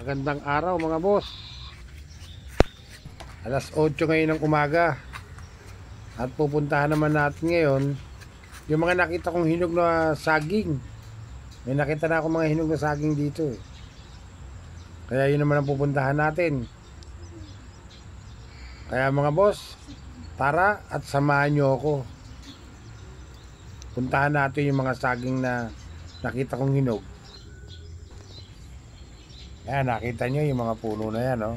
Magandang araw mga boss. Alas 8 ngayon ng umaga. At pupuntahan naman natin ngayon yung mga nakita kong hinog na saging. May nakita na ako mga hinog na saging dito eh. Kaya yun naman ang pupuntahan natin. Kaya mga boss, tara at samahan nyo ako. Puntahan natin yung mga saging na nakita kong hinog. Ayan, nakita nyo yung mga puno na yan, oh.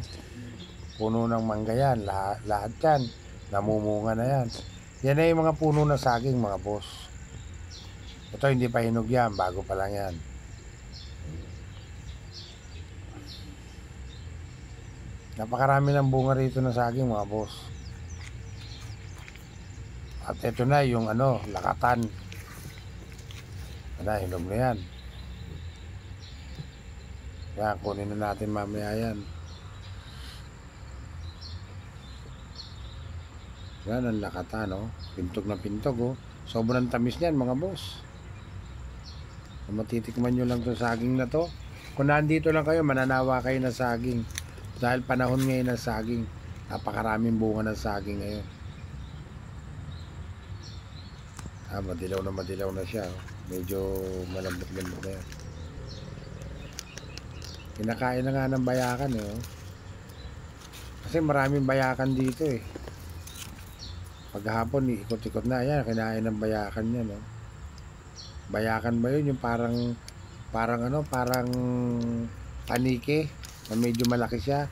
Puno ng mangga yan, lahat yan. Namumunga na yan. Yan ay yung mga puno na saging, mga boss. Ito hindi pa hinog yan, bago pa lang yan. Napakarami ng bunga rito ng saging, mga boss. At ito na yung lakatan. Hinog na yan. Yan, kunin na natin mamaya yan. Yan ang lakatan, oh. Pintog na pintog, oh. Sobrang tamis niyan, mga boss. Kung matitikman nyo lang itong saging na to, kung nandito lang kayo, mananawa kayo ng saging. Dahil panahon ngayon ng saging. Napakaraming bunga ng saging ngayon. Madilaw na siya, oh. Medyo malambot-lambot na yan. Kinakain na nga ng bayakan, eh, oh. Kasi maraming bayakan dito, eh. Paghapon, ikot-ikot na yan. Kinain ng bayakan yan, oh. Bayakan ba yun? Yung parang panike na medyo malaki siya.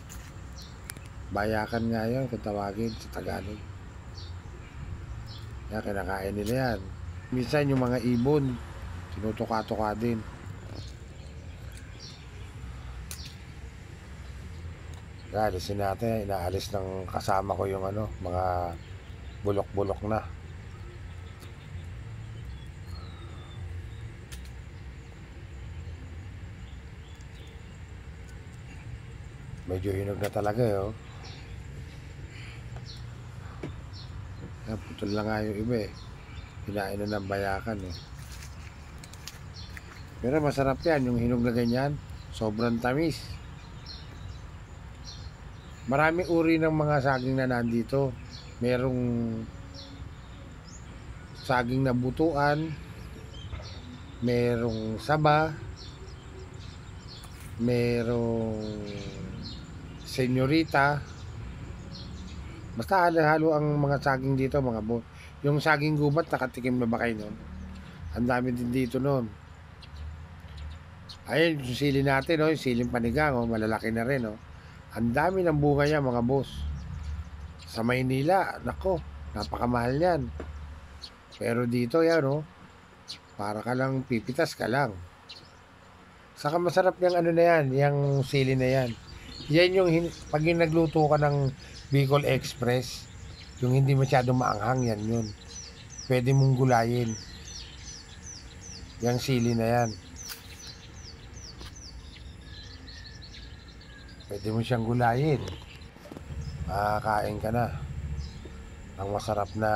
Bayakan nga yun kung tawagin sa Tagalog. Yan, kinakain nila yan. Minsan yung mga ibon, tinutuka-tuka din. Alisin natin, inaalis ng kasama ko yung mga bulok-bulok na. Medyo hinog na talaga, eh, oh. Putol lang nga yung iba, eh. Hinain na ng bayakan, eh. Pero masarap yan, yung hinog na ganyan. Sobrang tamis. Maraming uri ng mga saging na nandito. Merong saging na butuan, merong saba, merong senyorita. Basta halo-halo ang mga saging dito, mga boss. Yung saging gubat, nakatikim na ba kayo nun? Ang dami din dito nun. Ayun, yung sili natin, oh, yung siling panigang, oh, malalaki na rin, oh. Ang dami ng bunga niya, mga boss. Sa Maynila, nako, napakamahal yan. Pero dito yan, oh, para ka lang, pipitas ka lang. Saka masarap yung na yan, yung sili na yan. Yan yung, pag yung nagluto ka ng Bicol Express, yung hindi masyadong maanghang, yan yun. Pwede mong gulayin. Yung sili na yan. Pwede mo siyang gulayin. Makakain ka na. Ang masarap na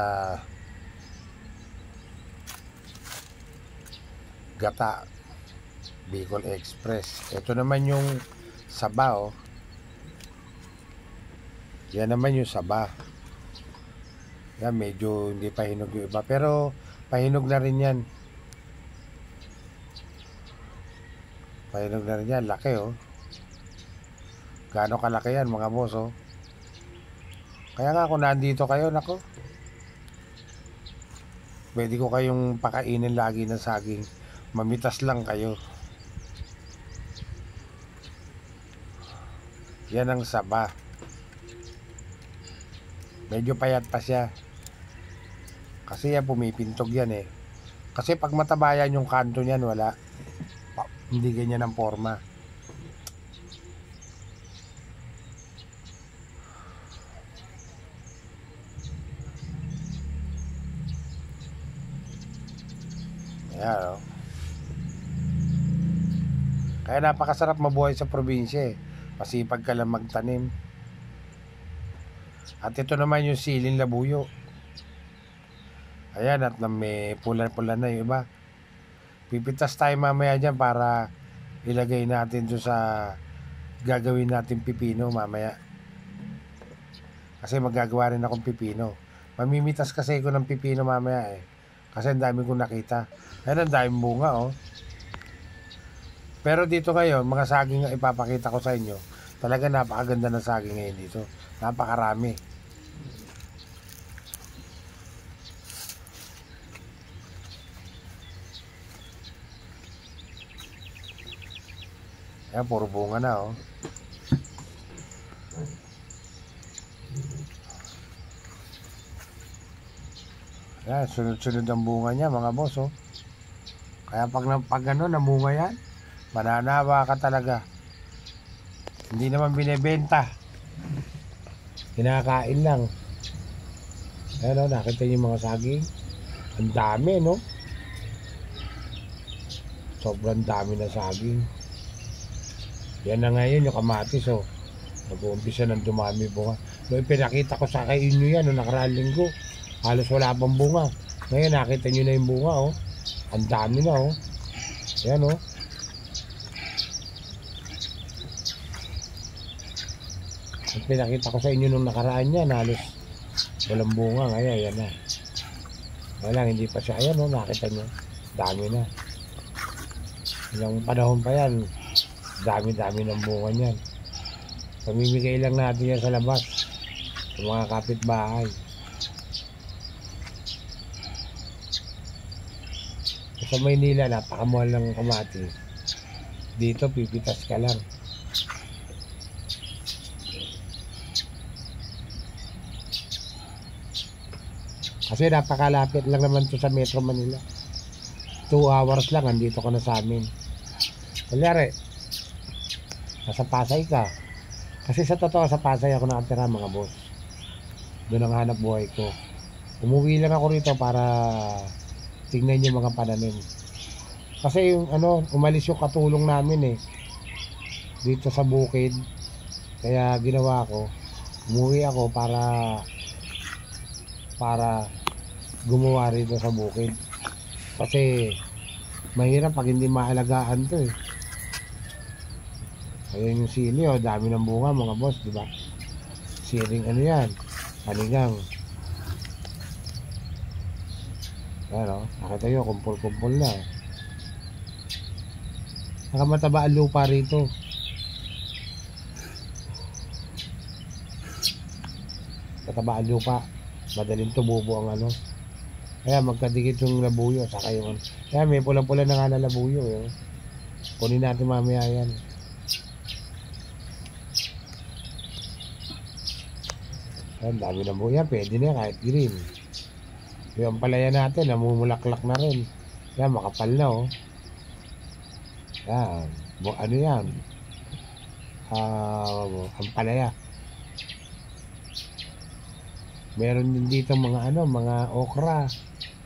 gata. Bicol Express. Ito naman yung saba, oh. Yan naman yung saba. Yan, medyo hindi pa hinog yung iba. Pero pahinog na rin yan. Pahinog na rin yan. Laki, oh. Gaano kalaki yan, mga boss, oh. Kaya nga kung nandito kayo, nako, pwede ko kayong pakainin lagi ng saging. Mamitas lang kayo. Yan ang saba. Medyo payat pa siya. Kasi yan, pumipintog yan, eh. Kasi pag mataba yan yung kanto niyan, wala. Hindi ganyan ang forma. Ayan, oh. Kaya napakasarap mabuhay sa probinsya, eh. Masipag ka lang magtanim. At ito naman yung siling labuyo. Ayan, at may pula-pula na yung iba. Pipitas tayo mamaya dyan para ilagay natin doon sa gagawin natin pipino mamaya. Kasi magagawa rin akong pipino. Mamimitas kasi ako ng pipino mamaya eh. Kasi ang dami kong nakita. Ayan, ang daming bunga oh. Pero dito ngayon, mga saging nga ipapakita ko sa inyo. Talaga napakaganda ng saging ngayon dito. Napakarami. Ayan, puro bunga na oh. Ayan, sunod-sunod ang bunga niya mga boss oh. Kaya pag ano, namunga yan, mananawa ka talaga. Hindi naman binebenta. Kinakain lang. Ayan o, nakita niyo yung mga saging. Ang dami, no? Sobrang dami na saging. Yan na ngayon yung kamatis, oh. Nag-uumpisa ng dumami bunga. Noong pinakita ko sa kay inyo yan, noong nakaraang linggo, halos wala pang bunga. Ngayon, nakita nyo na yung bunga, oh. Ang dami na, oh. Yan, oh. Ang pinakita ko sa inyo nung nakaraan yan, halos walang bunga. Ngayon, yan na. Kaya lang, hindi pa siya. Ayan, oh, nakita nyo. Dami na. Ilang panahon pa yan. Dami-dami ng bunga niyan. Pamimigay lang natin yan sa labas. Sa mga kapitbahay. Sa Maynila, napakamahal ng kamatis. Dito, pipitas ka lang. Kasi napakalapit lang naman to sa Metro Manila. 2 hours lang, andito ka na sa amin. Kunyari, nasa Pasay ka. Kasi sa totoo, sa Pasay ako nakatira mga boss. Doon ang hanap buhay ko. Umuwi lang ako rito para tingnan yung mga pananim. Kasi yung ano, umalis yung katulong namin eh. Dito sa bukid. Kaya ginawa ko, umuwi ako para gumawa rito sa bukid. Kasi mahirap pag hindi maalagaan to eh. Ayun yung sili oh, dami ng bunga mga boss, di ba? Siring ano yan, panigang. Ayan oh, nakita nyo, kumpul-kumpul na. Nakamataba ang lupa rito. Mataba ang lupa, madaling tumubo ang ano. Kaya magkadikit yung labuyo, saka yung kaya may pula-pula na nga na labuyo eh. Kunin natin mamaya yan. Ayan, dami ng buya, pwede na kahit green. Yung palaya natin, namumulaklak na rin. Yan, makapal na oh. Yan, ano yan? Ang palaya. Meron din dito mga ano, mga okra,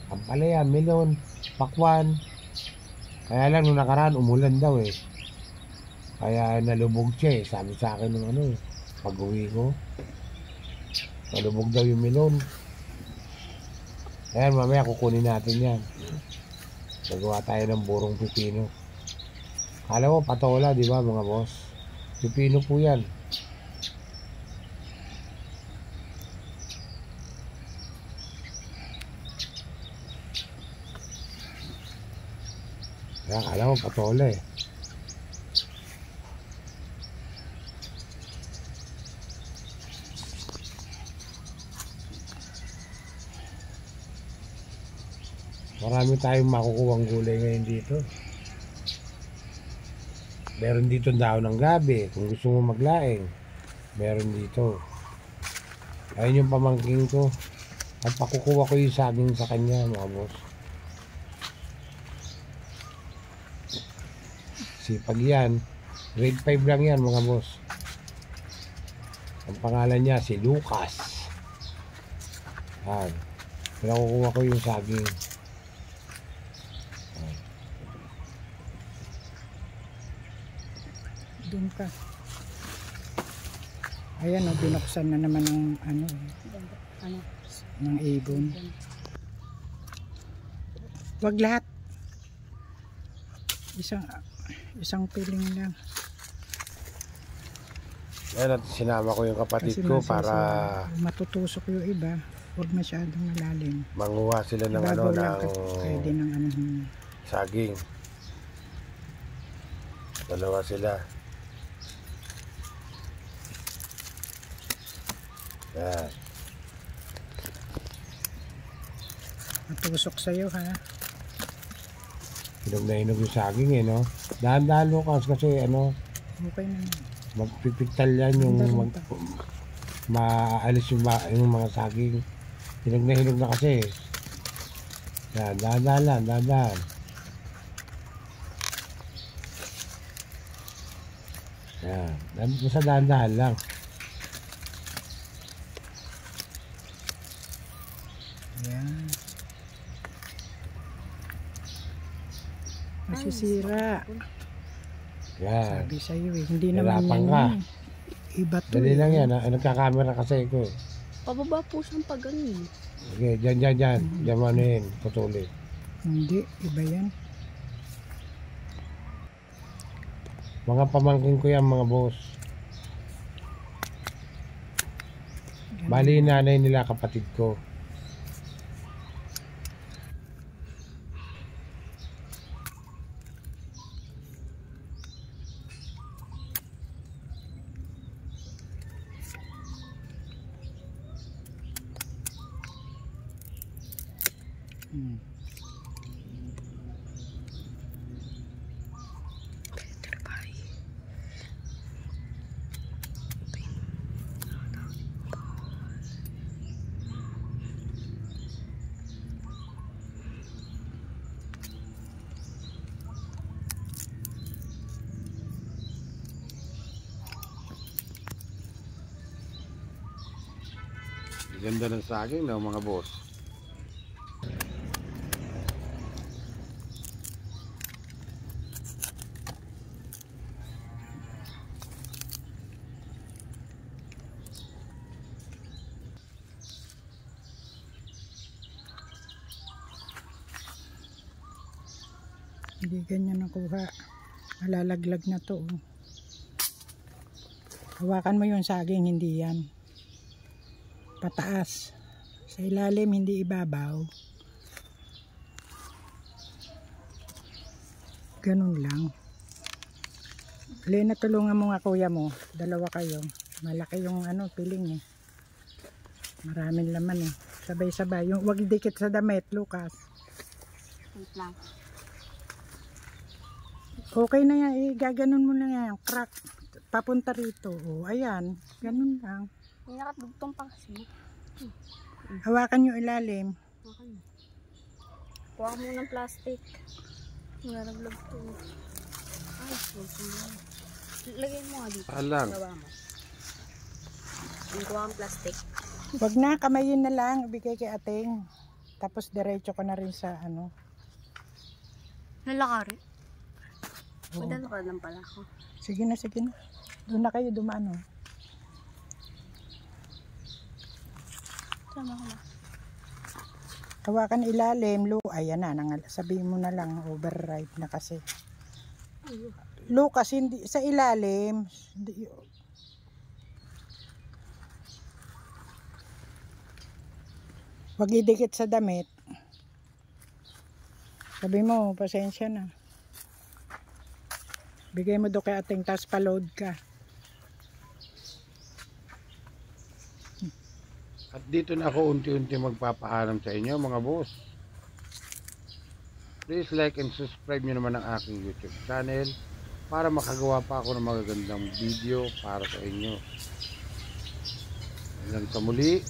ang palaya, melon, pakwan. Kaya lang nung nakaraan, umulan daw eh. Kaya nalubog siya eh. Sabi sa akin nung ano eh, pag-uwi ko. Nalubog daw yung melon. Ayan, mamaya kukunin natin yan. Nagawa tayo ng burong pipino. Kala mo, patola, di ba mga boss? Pipino po yan. Kaya kala mo, patola eh. Marami tayong makukuhang gulay ngayon dito. Meron dito daon ng gabi. Kung gusto mo maglaing, meron dito. Ayun yung pamangking ko. At pakukuha ko yung saging sa kanya mga boss. Sipag yan. Grade 5 lang yan mga boss. Ang pangalan niya si Lucas. Yan. Pinakukuha ko yung saging. Doon ka. Ayan o, binuksan na naman ng ano, ng ibon. Wag lahat. Isang piling lang. Ayan, at sinama ko yung kapatid Kasi ko para matutusok yung iba. Huwag masyadong malalim. manguha sila ng ano, Ibabaw lang ng pwede ng ano. saging. Dalawa sila. Yan. Matusok sa'yo ha. Hinog na hinog yung saging eh, no? Dahan-dahan Lucas kasi ano, Okay na. magpipigtal yan yung maalis yung mga saging. Hinog na kasi. Yan, dahan-dahan lang, dahan-dahan. Yan, basta dahan-dahan lang. Yan. Masisira. Yan. Sabi sa'yo eh. Hindi naman Hirapan yan ka. eh. Iba to Dali eh. lang yan, ha? Nagkakamera kasi ko eh. Pababa po siyang pag ano eh. Sige, dyan. Diyan mo ano yun, putulin. Hindi. Iba yan. Mga pamangkin ko yan, mga boss. Bali, nanay nila, kapatid ko. Hmm. Ganda ng saging, no, mga boss. Hindi ganyan nakuha. Malalaglag na to. Oh. Hawakan mo yung saging, hindi yan. Pataas. Sa ilalim, hindi ibabaw. Ganun lang. Lena, tulungan mo nga kuya mo. Dalawa kayo. Malaki yung ano, piling eh. Maraming laman eh. Sabay-sabay. Yung wag dikit sa damit, Lucas. Wait lang. Okay na yan, gaganon mo na yan, crack, papunta rito, oh, ayan, ganun lang. May nakadugtong pa kasi. Hawakan yung ilalim. Okay. Kuha mo ng plastic. Nalaglag to. Ay, huwag mo. Lagay mo nga dito. Alang. Gawa mo. Kuha ang plastic. Wag na, kamayin na lang, ibigay kay ating. Tapos diretso ko na rin sa ano. Nalakari? Oo. Madalo ka lang pala ako. Sige na, sige na. Doon na kayo dumaan, oh. Sama ko na. Hawakan ilalim, ayan na, sabihin mo na lang, override na kasi. Lucas, hindi, sa ilalim, wag idikit sa damit. Sabi mo, pasensya na. Bigay mo do kay ating, tas pa-load ka. At dito na ako unti-unti magpapaalam sa inyo, mga boss. Please like and subscribe nyo naman ang aking YouTube channel para makagawa pa ako ng magagandang video para sa inyo. Hanggang sa muli.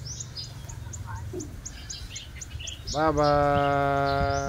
Bye-bye!